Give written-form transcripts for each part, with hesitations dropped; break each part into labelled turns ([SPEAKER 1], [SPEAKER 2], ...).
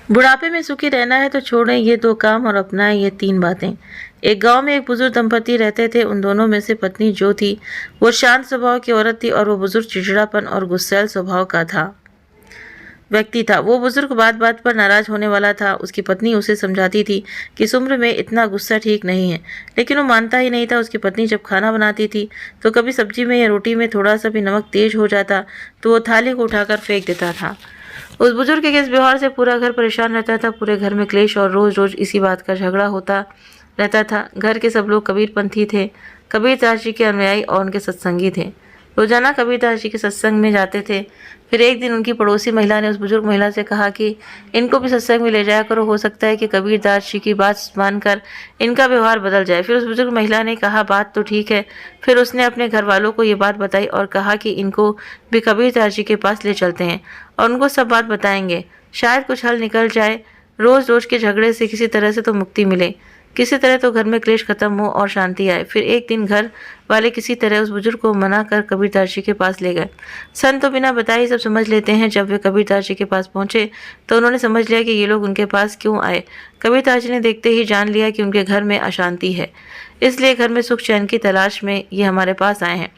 [SPEAKER 1] बुढ़ापे में सुखी रहना है तो छोड़ें ये 2 काम और अपनाएं ये 3 बातें। एक गांव में एक बुजुर्ग दंपति रहते थे। उन दोनों में से पत्नी जो थी वो शांत स्वभाव की औरत थी और वो बुजुर्ग चिड़चिड़ापन और गुस्सैल स्वभाव का व्यक्ति था। वो बुजुर्ग बात बात पर नाराज होने वाला था। उसकी पत्नी उसे समझाती थी कि इस उम्र में इतना गुस्सा ठीक नहीं है, लेकिन वो मानता ही नहीं था। उसकी पत्नी जब खाना बनाती थी तो कभी सब्जी में या रोटी में थोड़ा सा भी नमक तेज हो जाता तो वो थाली को उठाकर फेंक देता था। उस बुजुर्ग के इस व्यवहार से पूरा घर परेशान रहता था। पूरे घर में क्लेश और रोज रोज इसी बात का झगड़ा होता रहता था। घर के सब लोग कबीरपंथी थे। कबीरदास जी के अनुयायी और उनके सत्संगी थे। रोजाना कबीरदास जी के सत्संग में जाते थे। फिर एक दिन उनकी पड़ोसी महिला ने उस बुजुर्ग महिला से कहा कि इनको भी सत्संग में ले जाया करो, हो सकता है कि कबीरदास जी की बात मानकर इनका व्यवहार बदल जाए। फिर उस बुजुर्ग महिला ने कहा बात तो ठीक है। फिर उसने अपने घर वालों को ये बात बताई और कहा कि इनको भी कबीरदास जी के पास ले चलते हैं और उनको सब बात बताएंगे, शायद कुछ हल निकल जाए। रोज रोज के झगड़े से किसी तरह से तो मुक्ति मिले, किसी तरह तो घर में क्लेश खत्म हो और शांति आए। फिर एक दिन घर वाले किसी तरह उस बुजुर्ग को मना कर कबीरदास जी के पास ले गए। संत तो बिना बताए सब समझ लेते हैं। जब वे कबीरदास जी के पास पहुंचे तो उन्होंने समझ लिया कि ये लोग उनके पास क्यों आए। कबीरदास जी ने देखते ही जान लिया कि उनके घर में अशांति है, इसलिए घर में सुख चैन की तलाश में ये हमारे पास आए हैं।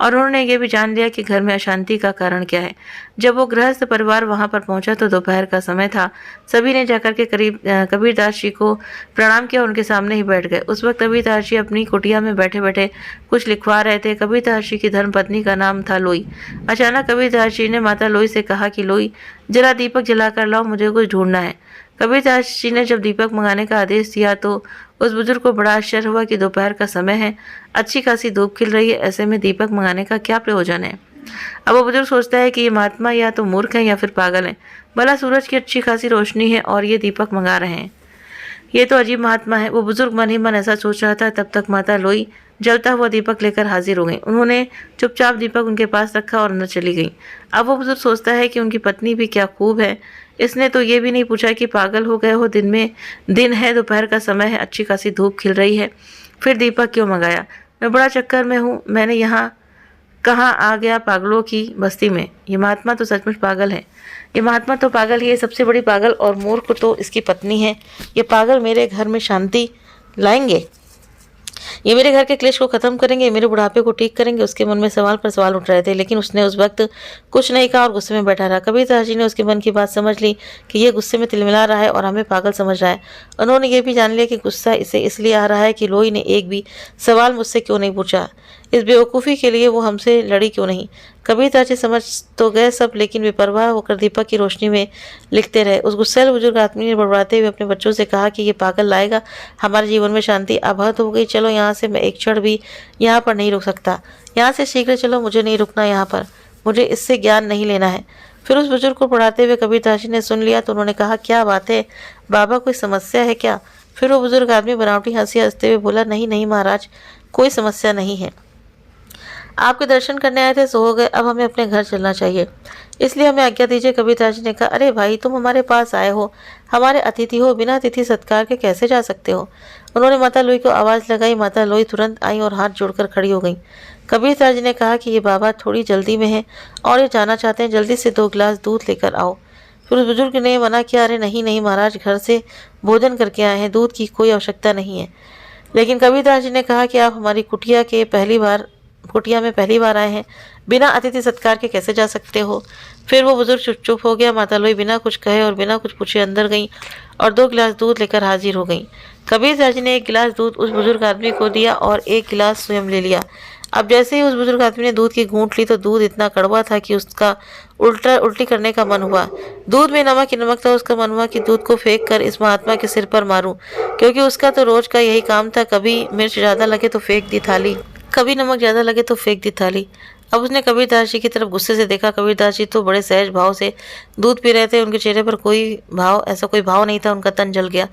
[SPEAKER 1] और उन्होंने ये भी जान लिया कि घर में अशांति का कारण क्या है। जब वो गृहस्थ परिवार वहां पर पहुंचा तो दोपहर का समय था। सभी ने जाकर के कबीरदास जी को प्रणाम किया और उनके सामने ही बैठ गए। उस वक्त कबीरदास जी अपनी कुटिया में बैठे बैठे कुछ लिखवा रहे थे। कबीरदास जी की धर्मपत्नी का नाम था लोई। अचानक कबीरदास जी ने माता लोई से कहा कि लोई, जरा दीपक जलाकर लाओ, मुझे कुछ ढूंढना है। कबीरदास जी ने जब दीपक मंगाने का आदेश दिया तो उस बुजुर्ग को बड़ा आश्चर्य हुआ कि दोपहर का समय है, अच्छी खासी धूप खिल रही है, ऐसे में दीपक मंगाने का क्या प्रयोजन है। अब वो बुजुर्ग सोचता है कि ये महात्मा या तो मूर्ख हैं या फिर पागल हैं। भला सूरज की अच्छी खासी रोशनी है और ये दीपक मंगा रहे हैं, ये तो अजीब महात्मा है। वो बुजुर्ग मन ही मन ऐसा सोच रहा था। तब तक माता लोई जलता हुआ दीपक लेकर हाजिर हो गई। उन्होंने चुपचाप दीपक उनके पास रखा और अंदर चली गई। अब वो बुजुर्ग सोचता है कि उनकी पत्नी भी क्या खूब है, इसने तो ये भी नहीं पूछा कि पागल हो गए हो, दिन है, दोपहर का समय है, अच्छी खासी धूप खिल रही है, फिर दीपक क्यों मंगाया। मैं बड़ा चक्कर में हूँ, मैंने यहाँ कहाँ आ गया पागलों की बस्ती में। ये महात्मा तो सचमुच पागल है। ये महात्मा तो पागल ही है, सबसे बड़ी पागल, और मूर्ख तो इसकी पत्नी है। ये पागल मेरे घर में शांति लाएंगे, ये मेरे घर के क्लेश को खत्म करेंगे, मेरे बुढ़ापे को ठीक करेंगे। उसके मन में सवाल पर सवाल उठ रहे थे, लेकिन उसने उस वक्त कुछ नहीं कहा और गुस्से में बैठा रहा। कबीरदास जी ने उसके मन की बात समझ ली कि ये गुस्से में तिलमिला रहा है और हमें पागल समझ रहा है। उन्होंने ये भी जान लिया कि गुस्सा इसे इसलिए आ रहा है कि लोई ने एक भी सवाल मुझसे क्यों नहीं पूछा, इस बेवकूफ़ी के लिए वो हमसे लड़ी क्यों नहीं। कबीरदास जी समझ तो गए सब, लेकिन बेपरवाह होकर दीपक की रोशनी में लिखते रहे। उस हुसैन बुजुर्ग आदमी ने बड़बड़ाते हुए अपने बच्चों से कहा कि ये पागल लाएगा हमारे जीवन में शांति। अब हद हो गई, चलो यहाँ से, मैं एक क्षण भी यहाँ पर नहीं रुक सकता। यहाँ से शीघ्र चलो, मुझे नहीं रुकना यहाँ पर, मुझे इससे ज्ञान नहीं लेना है। फिर उस बुजुर्ग को पढ़ाते हुए कबीरदास जी ने सुन लिया तो उन्होंने कहा, क्या बात है बाबा, कोई समस्या है क्या। फिर वो बुजुर्ग आदमी बनावटी हंसी हंसते हुए बोला, नहीं नहीं महाराज, कोई समस्या नहीं है, आपके दर्शन करने आए थे सो हो गए, अब हमें अपने घर चलना चाहिए, इसलिए हमें आज्ञा दीजिए। कबीरदास जी ने कहा, अरे भाई, तुम हमारे पास आए हो, हमारे अतिथि हो, बिना अतिथि सत्कार के कैसे जा सकते हो। उन्होंने माता लोई को आवाज़ लगाई। माता लोई तुरंत आई और हाथ जोड़कर खड़ी हो गई। कबीरदास जी ने कहा कि ये बाबा थोड़ी जल्दी में है और ये जाना चाहते हैं, जल्दी से 2 गिलास दूध लेकर आओ। फिर उस बुजुर्ग ने मना किया, अरे नहीं नहीं महाराज, घर से भोजन करके आए हैं, दूध की कोई आवश्यकता नहीं है। लेकिन कबीरदास जी ने कहा कि आप हमारी कुटिया में पहली बार आए हैं, बिना अतिथि सत्कार के कैसे जा सकते हो। फिर वो बुजुर्ग चुप चुप हो गया। माता लोई बिना कुछ कहे और बिना कुछ पूछे अंदर गई और 2 गिलास दूध लेकर हाजिर हो गई। कबीरदास जी ने 1 गिलास दूध उस बुजुर्ग आदमी को दिया और 1 गिलास स्वयं ले लिया। अब जैसे ही उस बुजुर्ग आदमी ने दूध की घूंट ली तो दूध इतना कड़वा था कि उसका उल्टी करने का मन हुआ। दूध में नमक ही नमक था। उसका मन हुआ कि दूध को फेंक कर इस महात्मा के सिर पर मारूं, क्योंकि उसका तो रोज का यही काम था, कभी मिर्च ज़्यादा लगे तो फेंक दी थाली, कभी नमक ज़्यादा लगे तो फेंक दी थाली। अब उसने कबीरदास जी की तरफ गुस्से से देखा। कबीरदास जी तो बड़े सहज भाव से दूध पी रहे थे, उनके चेहरे पर ऐसा कोई भाव नहीं था। उनका तन जल गया।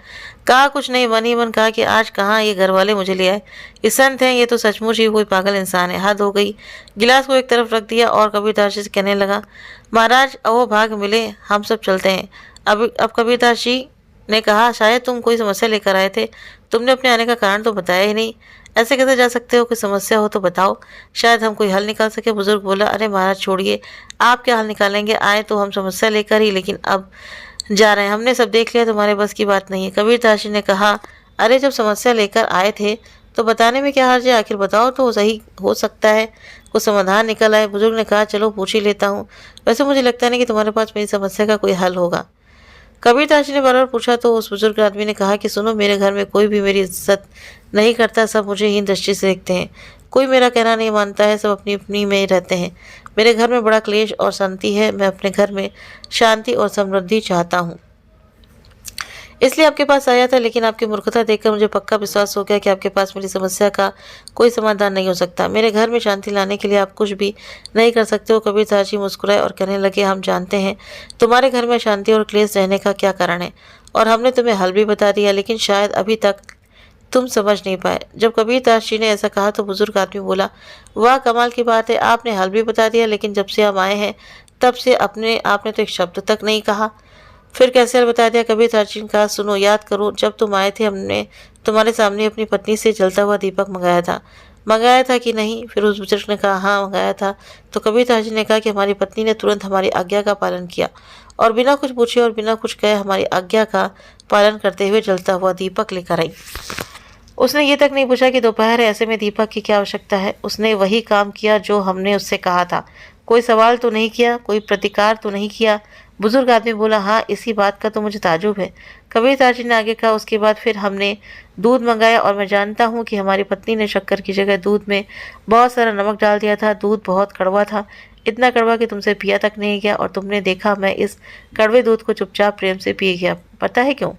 [SPEAKER 1] कहा कुछ नहीं, मन ही मन कहा कि आज कहाँ ये घर वाले मुझे ले आए, ये संत हैं, ये तो सचमुच ही कोई पागल इंसान है, हद हो गई। गिलास को एक तरफ रख दिया और कबीरदास जी से कहने लगा, महाराज अहो भाग मिले, हम सब चलते हैं। अब कबीरदास जी ने कहा, शायद तुम कोई समस्या लेकर आए थे, तुमने अपने आने का कारण तो बताया ही नहीं, ऐसे कैसे जा सकते हो, कोई समस्या हो तो बताओ, शायद हम कोई हल निकाल सके। बुजुर्ग बोला, अरे महाराज छोड़िए, आप क्या हल निकालेंगे, आए तो हम समस्या लेकर ही, लेकिन अब जा रहे हैं, हमने सब देख लिया, तुम्हारे बस की बात नहीं है। कबीरदास जी ने कहा, अरे जब समस्या लेकर आए थे तो बताने में क्या हर्ज है, आखिर बताओ तो सही, हो सकता है कुछ समाधान निकल आए। बुजुर्ग ने कहा, चलो पूछ ही लेता हूँ, वैसे मुझे लगता नहीं कि तुम्हारे पास मेरी समस्या का कोई हल होगा। कबीरदास जी ने बार-बार पूछा तो उस बुजुर्ग आदमी ने कहा कि सुनो, मेरे घर में कोई भी मेरी इज्जत नहीं करता, सब मुझे हीन दृष्टि से देखते हैं, कोई मेरा कहना नहीं मानता है, सब अपनी अपनी में रहते हैं। मेरे घर में बड़ा क्लेश और शांति है, मैं अपने घर में शांति और समृद्धि चाहता हूँ, इसलिए आपके पास आया था। लेकिन आपकी मूर्खता देखकर मुझे पक्का विश्वास हो गया कि आपके पास मेरी समस्या का कोई समाधान नहीं हो सकता। मेरे घर में शांति लाने के लिए आप कुछ भी नहीं कर सकते हो। कबीरदास जी मुस्कुराए और कहने लगे, हम जानते हैं तुम्हारे घर में शांति और क्लेश रहने का क्या कारण है, और हमने तुम्हें हल भी बता दिया, लेकिन शायद अभी तक तुम समझ नहीं पाए। जब कबीरदास जी ने ऐसा कहा तो बुजुर्ग आदमी बोला, वाह कमाल की बात है, आपने हल भी बता दिया, लेकिन जब से हम आए हैं तब से आपने तो एक शब्द तक नहीं कहा। फिर कैसे हल बता दिया? कबीरदास जी ने कहा, सुनो, याद करो, जब तुम आए थे हमने तुम्हारे सामने अपनी पत्नी से जलता हुआ दीपक मंगाया था कि नहीं? फिर उस बुजुर्ग ने कहा, हाँ मंगाया था। तो कबीरदास जी ने कहा कि हमारी पत्नी ने तुरंत हमारी आज्ञा का पालन किया और बिना कुछ पूछे और बिना कुछ कहे हमारी आज्ञा का पालन करते हुए जलता हुआ दीपक लेकर आई। उसने ये तक नहीं पूछा कि दोपहर है, ऐसे में दीपक की क्या आवश्यकता है। उसने वही काम किया जो हमने उससे कहा था। कोई सवाल तो नहीं किया, कोई प्रतिकार तो नहीं किया। बुजुर्ग आदमी बोला, हाँ इसी बात का तो मुझे ताजुब है। कबीरदास जी ने आगे कहा, उसके बाद फिर हमने दूध मंगाया और मैं जानता हूँ कि हमारी पत्नी ने शक्कर की जगह दूध में बहुत सारा नमक डाल दिया था। दूध बहुत कड़वा था, इतना कड़वा कि तुमसे पिया तक नहीं गया, और तुमने देखा मैं इस कड़वे दूध को चुपचाप प्रेम से पी गया। पता है क्यों?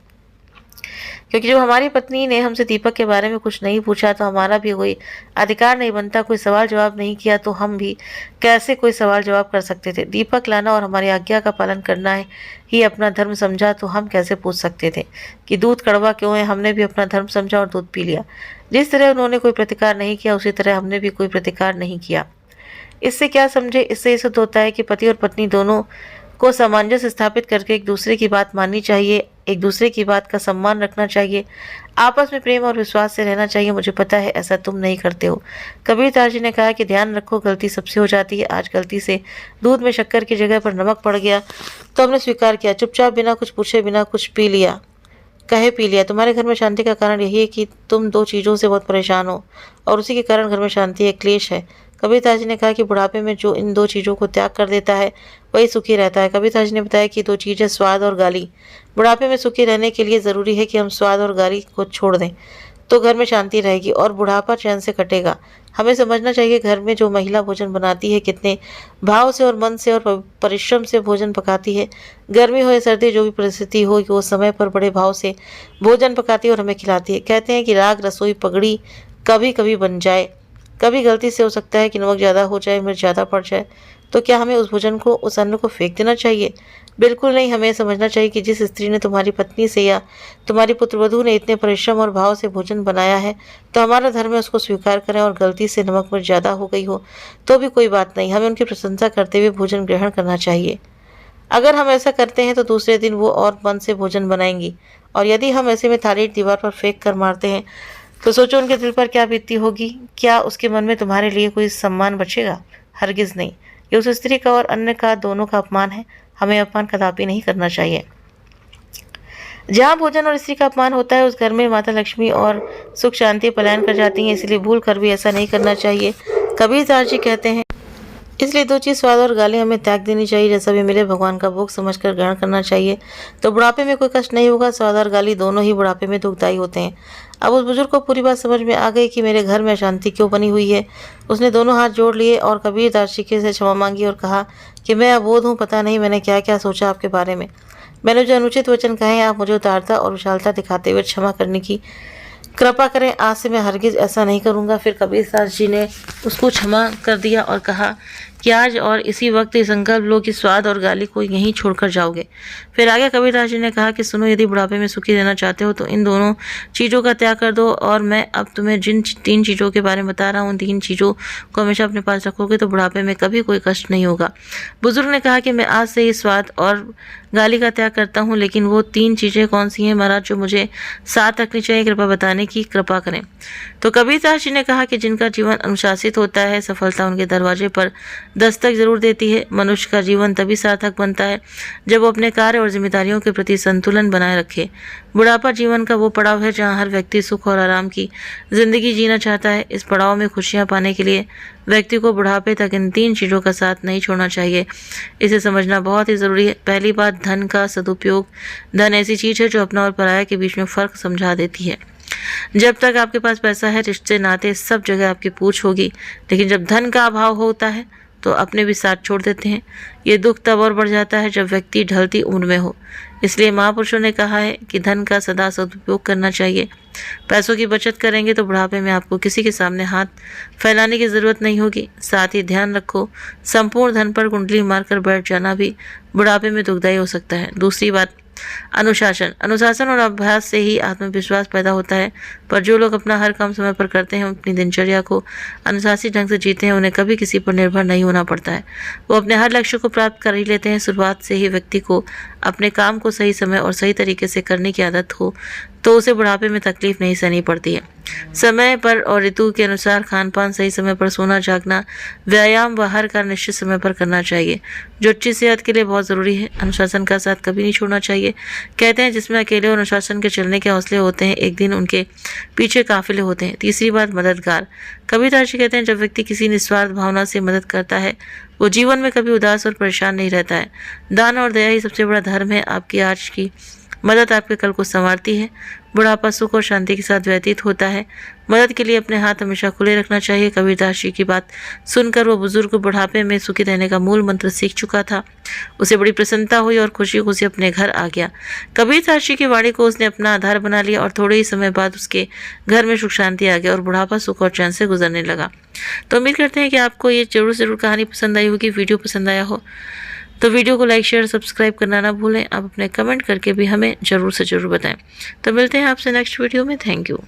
[SPEAKER 1] क्योंकि जब हमारी पत्नी ने हमसे दीपक के बारे में कुछ नहीं पूछा तो हमारा भी कोई अधिकार नहीं बनता, कोई सवाल जवाब नहीं किया तो हम भी कैसे कोई सवाल जवाब कर सकते थे। दीपक लाना और हमारी आज्ञा का पालन करना है ही अपना धर्म समझा तो हम कैसे पूछ सकते थे कि दूध कड़वा क्यों है। हमने भी अपना धर्म समझा और दूध पी लिया। जिस तरह उन्होंने कोई प्रतिकार नहीं किया उसी तरह हमने भी कोई प्रतिकार नहीं किया। इससे क्या समझे? इससे ये सिद्ध होता है कि पति और पत्नी दोनों को सामंजस्य स्थापित करके एक दूसरे की बात माननी चाहिए, एक दूसरे की बात का सम्मान रखना चाहिए, आपस में प्रेम और विश्वास से रहना चाहिए। मुझे पता है ऐसा तुम नहीं करते हो। कबीरदास जी ने कहा कि ध्यान रखो, गलती सबसे हो जाती है। आज गलती से दूध में शक्कर की जगह पर नमक पड़ गया तो हमने स्वीकार किया, चुपचाप बिना कुछ पूछे बिना कुछ पी लिया। तुम्हारे घर में शांति का कारण यही है कि तुम दो चीज़ों से बहुत परेशान हो और उसी के कारण घर में शांति है, क्लेश है। कबीरदास जी ने कहा कि बुढ़ापे में जो इन दो चीज़ों को त्याग कर देता है वही सुखी रहता है। कबीरदास जी ने बताया कि दो चीज़ें, स्वाद और गाली। बुढ़ापे में सुखी रहने के लिए ज़रूरी है कि हम स्वाद और गाली को छोड़ दें, तो घर में शांति रहेगी और बुढ़ापा चैन से कटेगा। हमें समझना चाहिए घर में जो महिला भोजन बनाती है कितने भाव से और मन से और परिश्रम से भोजन पकाती है। गर्मी हो या सर्दी, जो भी परिस्थिति हो, वो समय पर बड़े भाव से भोजन पकाती है और हमें खिलाती है। कहते हैं कि राग रसोई पगड़ी कभी कभी बन जाए, कभी गलती से हो सकता है कि नमक ज़्यादा हो जाए, मिर्च ज़्यादा पड़ जाए, तो क्या हमें उस भोजन को, उस अन्न को फेंक देना चाहिए? बिल्कुल नहीं। हमें समझना चाहिए कि जिस स्त्री ने तुम्हारी पत्नी से या तुम्हारी पुत्रवधू ने इतने परिश्रम और भाव से भोजन बनाया है तो हमारा धर्म है उसको स्वीकार करें, और गलती से नमक मिर्च ज़्यादा हो गई हो तो भी कोई बात नहीं, हमें उनकी प्रशंसा करते हुए भोजन ग्रहण करना चाहिए। अगर हम ऐसा करते हैं तो दूसरे दिन वो और मन से भोजन बनाएंगी, और यदि हम ऐसे में थाली दीवार पर फेंक कर मारते हैं तो सोचो उनके दिल पर क्या बीतती होगी। क्या उसके मन में तुम्हारे लिए कोई सम्मान बचेगा? हरगिज़ नहीं। ये उस स्त्री का और अन्य का, दोनों का अपमान है। हमें अपमान कदापि नहीं करना चाहिए। जहाँ भोजन और स्त्री का अपमान होता है उस घर में माता लक्ष्मी और सुख शांति पलायन कर जाती हैं, इसलिए भूल कर भी ऐसा नहीं करना चाहिए। कबीरदास जी कहते हैं, इसलिए दो चीज़, स्वाद और गाली, हमें त्याग देनी चाहिए। जैसा भी मिले भगवान का भोग समझकर ग्रहण करना चाहिए, तो बुढ़ापे में कोई कष्ट नहीं होगा। स्वाद और गाली दोनों ही बुढ़ापे में दुखदायी होते हैं। अब उस बुजुर्ग को पूरी बात समझ में आ गई कि मेरे घर में अशांति क्यों बनी हुई है। उसने दोनों हाथ जोड़ लिए और कबीरदास जी से क्षमा मांगी और कहा कि मैं अबोध हूँ, पता नहीं मैंने क्या क्या सोचा आपके बारे में। मैंने जो अनुचित वचन कहे, आप मुझे उदारता और विशालता दिखाते हुए क्षमा करने की कृपा करें। आज से मैं हरगिज़ ऐसा नहीं करूँगा। फिर कबीरदास जी ने उसको क्षमा कर दिया और कहा कि आज और इसी वक्त ये संकल्प लो कि स्वाद और गाली को यहीं छोड़कर जाओगे। फिर आगे कबीरदास जी ने कहा कि सुनो, यदि बुढ़ापे में सुखी रहना चाहते हो तो इन दोनों चीज़ों का त्याग कर दो, और मैं अब तुम्हें जिन तीन चीज़ों के बारे में बता रहा हूँ उन तीन चीज़ों को हमेशा अपने पास रखोगे तो बुढ़ापे में कभी कोई कष्ट नहीं होगा। बुजुर्ग ने कहा कि मैं आज से ही स्वाद और गाली का त्याग करता हूँ, लेकिन वो तीन चीज़ें कौन सी हैं महाराज जो मुझे साथ रखनी चाहिए? कृपा बताने की कृपा करें। तो कबीरदास जी ने कहा कि जिनका जीवन अनुशासित होता है, सफलता उनके दरवाजे पर दस्तक जरूर देती है। मनुष्य का जीवन तभी सार्थक बनता है जब वो अपने कार्य और जिम्मेदारियों के प्रति संतुलन बनाए रखे। बुढ़ापा जीवन का वो पड़ाव है जहाँ हर व्यक्ति सुख और आराम की जिंदगी जीना चाहता है। इस पड़ाव में खुशियाँ पाने के लिए व्यक्ति को बुढ़ापे तक इन 3 चीज़ों का साथ नहीं छोड़ना चाहिए। इसे समझना बहुत ही ज़रूरी है। पहली बात, धन का सदुपयोग। धन ऐसी चीज़ है जो अपना और पराया के बीच में फ़र्क समझा देती है। जब तक आपके पास पैसा है, रिश्ते नाते सब जगह आपकी पूछ होगी, लेकिन जब धन का अभाव होता है तो अपने भी साथ छोड़ देते हैं। ये दुख तब और बढ़ जाता है जब व्यक्ति ढलती उम्र में हो। इसलिए महापुरुषों ने कहा है कि धन का सदा सदुपयोग करना चाहिए। पैसों की बचत करेंगे तो बुढ़ापे में आपको किसी के सामने हाथ फैलाने की ज़रूरत नहीं होगी। साथ ही ध्यान रखो, संपूर्ण धन पर कुंडली मारकर बैठ जाना भी बुढ़ापे में दुखदायी हो सकता है। दूसरी बात, अनुशासन। अनुशासन और अभ्यास से ही आत्मविश्वास पैदा होता है। पर जो लोग अपना हर काम समय पर करते हैं, अपनी दिनचर्या को अनुशासित ढंग से जीते हैं, उन्हें कभी किसी पर निर्भर नहीं होना पड़ता है। वो अपने हर लक्ष्य को प्राप्त कर ही लेते हैं। शुरुआत से ही व्यक्ति को अपने काम को सही समय और सही तरीके से करने की आदत हो तो उसे बुढ़ापे में तकलीफ नहीं सहनी पड़ती है। समय पर और ऋतु के अनुसार खान पान, सही समय पर सोना जागना, व्यायाम व हर कार्य निश्चित समय पर करना चाहिए, जो अच्छी सेहत के लिए बहुत ज़रूरी है। अनुशासन का साथ कभी नहीं छोड़ना चाहिए। कहते हैं जिसमें अकेले और अनुशासन के चलने के हौसले होते हैं, एक दिन उनके पीछे काफिले होते हैं। तीसरी बात, मददगार। कबीरदास कहते हैं जब व्यक्ति किसी निस्वार्थ भावना से मदद करता है, वो जीवन में कभी उदास और परेशान नहीं रहता है। दान और दया ही सबसे बड़ा धर्म है। आपकी आज की मदद आपके कल को संवारती है। बुढ़ापा सुख और शांति के साथ व्यतीत होता है। मदद के लिए अपने हाथ हमेशा खुले रखना चाहिए। कबीरदास जी की बात सुनकर वो बुजुर्ग बुढ़ापे में सुखी रहने का मूल मंत्र सीख चुका था। उसे बड़ी प्रसन्नता हुई और खुशी खुशी अपने घर आ गया। कबीरदास जी की वाणी को उसने अपना आधार बना लिया और थोड़े ही समय बाद उसके घर में सुख शांति आ गया और बुढ़ापा सुख और चैन से गुजरने लगा। तो उम्मीद करते हैं कि आपको ये जरूर कहानी पसंद आई होगी, वीडियो पसंद आया हो तो वीडियो को लाइक शेयर सब्सक्राइब करना ना भूलें। आप अपने कमेंट करके भी हमें ज़रूर से ज़रूर बताएं। तो मिलते हैं आपसे नेक्स्ट वीडियो में। Thank you.